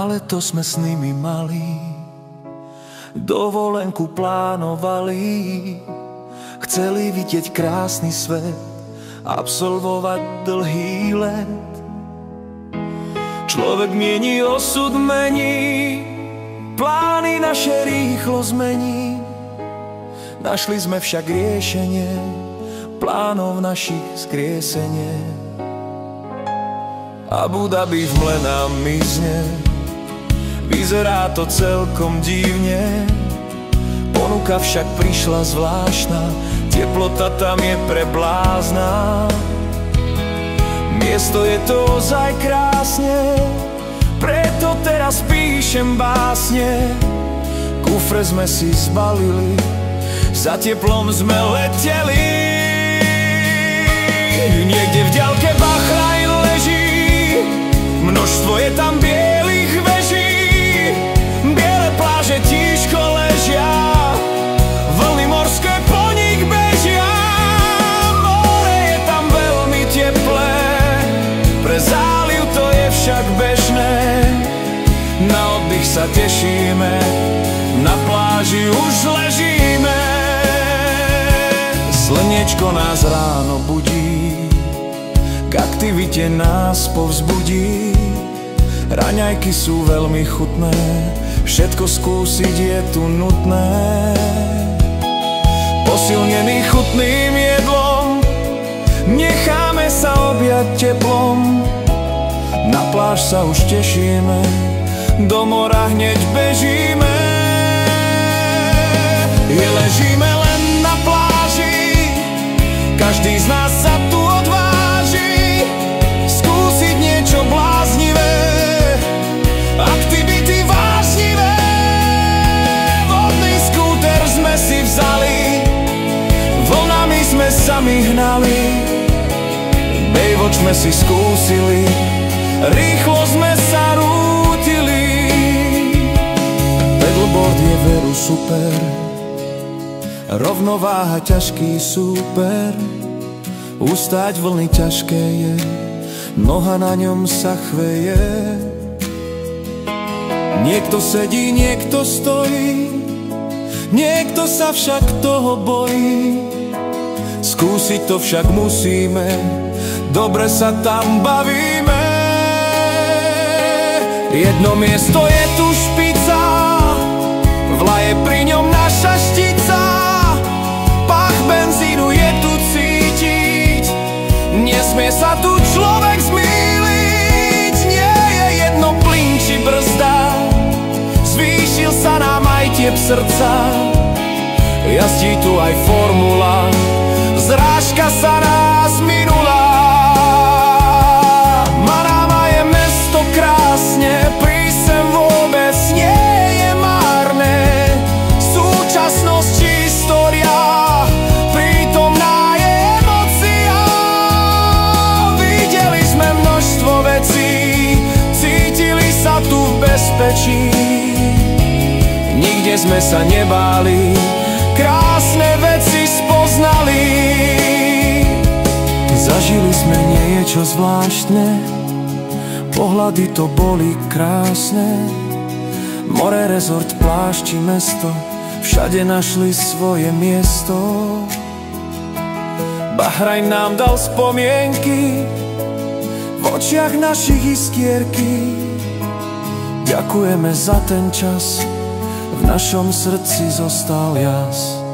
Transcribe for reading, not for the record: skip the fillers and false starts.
Na leto sme s nimi mali, dovolenku plánovali. Chceli vidieť krásny svet, absolvovať dlhý let. Človek mieni, osud mení, plány naše rýchlo zmení. Našli sme však riešenie, plánov našich skriesenie. Abu Dhabi v mle nám mizne, vyzerá to celkom divne. Ponuka však prišla zvláštna, teplota tam je pre blázna. Miesto je to ozaj krásne, preto teraz píšem básne. Kufre sme si zbalili, za teplom sme leteli. Niekde v ďalke Bahrajn leží, množstvo je tam bielých veží. Biele pláže tížko ležia, vlny morské po nich bežia. More je tam veľmi teplé, pre záliv to je však bežné. Na oddych sa tešíme, na pláži už ležíme. Slniečko nás ráno budí, k aktivite nás povzbudí. Raňajky sú veľmi chutné, všetko skúsiť je tu nutné. Posilnený chutným jedlom, necháme sa objať teplom. Na pláž sa už tešíme, do mora hneď bežíme. Ležíme len na pláži, každý z nás sa tu odváži skúsiť niečo bláznivé, aktivity vážnivé. Vodný skúter sme si vzali, vlnami sme sami hnali. Baywatch sme si skúsili, rýchlo sme sa rútili. Paddleboard je veru super, rovnováha ťažký súper. Ustáť vlny ťažké je, noha na ňom sa chveje. Niekto sedí, niekto stojí, niekto sa však toho bojí. Skúsiť to však musíme, dobre sa tam bavíme. Jedno miesto je tu špica, vlaje pri ňom naša štica. Pach benzínu je tu cítiť, nesmie sa tu človek zmýliť. Nie je jedno plyn či brzda, zvýšil sa nám aj tiep srdca. Jazdí tu aj formula, zrážka sa nás minula. Manama je mesto krásne, prísť sem vôbec nie je márne. Súčasnosť či história, prítomná je emócia. Videli sme množstvo vecí, cítili sa tu v bezpečí. Nikde sme sa nebáli, krásne veci spoznali. Zažili sme niečo zvláštne, pohľady to boli krásne. More, rezort, pláž či mesto, všade našli svoje miesto. Bahrajn nám dal spomienky, v očiach našich iskierky. Ďakujeme za ten čas, v našom srdci zostal jas.